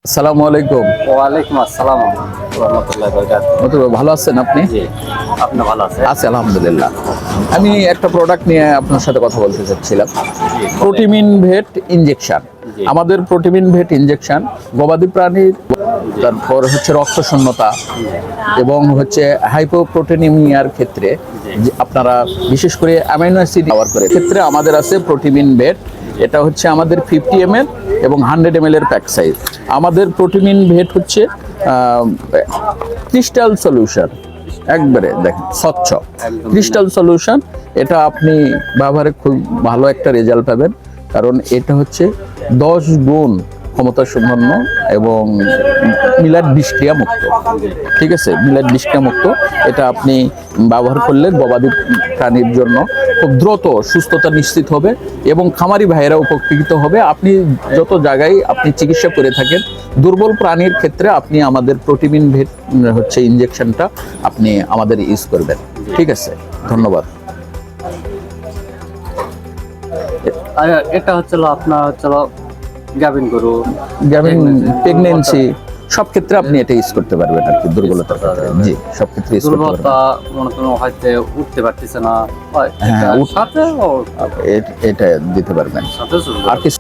আসসালামু আলাইকুম। ওয়ালাইকুম আসসালাম রহমতুল্লাহ মতুল ভাই, ভালো আছেন আপনি? জি, আপনি ভালো আছেন? আছি আলহামদুলিল্লাহ। আমি একটা প্রোডাক্ট নিয়ে আপনার সাথে কথা বলতে চাচ্ছিলাম। জি, প্রোটিমিন ভেট ইনজেকশন। জি। আমাদের প্রোটিমিন ভেট ইনজেকশন গবাদি প্রাণীর, তারপর হচ্ছে রক্তশূন্যতা এবং হচ্ছে হাইপোপ্রোটিনিমিয়ার ক্ষেত্রে যে আপনারা বিশেষ করে অ্যামাইনো অ্যাসিড ব্যবহার করে ক্ষেত্রে আমাদের আছে প্রোটিমিন ভেট। এটা হচ্ছে আমাদের 50 ml এবং 100 ml এর প্যাক সাইজ। আমাদের প্রোটিমিন ভেট হচ্ছে ক্রিস্টাল সলিউশন, একবারে দেখেন স্বচ্ছ একদম। Crystal solution. এটা আপনি ব্যবহারে খুব ভালো একটা রেজাল্ট পাবেন, কারণ এটা হচ্ছে 10 গুণ ক্ষমতা সম্পন্ন এবং মিলার বিষক্রিয়া মুক্ত। ঠিক আছে, মিলার বিষক্রিয়া মুক্ত। এটা আপনি ব্যবহার করলে গবাদি প্রাণীর জন্য খুব দ্রুত সুস্থতা নিশ্চিত হবে এবং খামারি ভাইয়েরা উপকৃত হবে। আপনি যত জায়গায় আপনি চিকিৎসা করে থাকেন, দুর্বল প্রাণীর ক্ষেত্রে আপনি আমাদের প্রোটিমিন ভেট হচ্ছে ইনজেকশনটা আপনি আমাদের ইউজ করবেন। ঠিক আছে, ধন্যবাদ। আর এটা হচ্ছিল আপনার গাভিন গরু, যেমন প্রেগনেন্সি সব ক্ষেত্রে আপনি এটা ইউজ করতে পারবেন আর কি, দুর্বলতার ক্ষেত্রে। জি, সব ক্ষেত্রে ইউজ করতে পারবেন। দুর্বলতা মনে করেন হয়তো উঠতে পারতেছে না, হ্যাঁ, সাথে এটা দিতে পারবেন। সাথে আর কিছু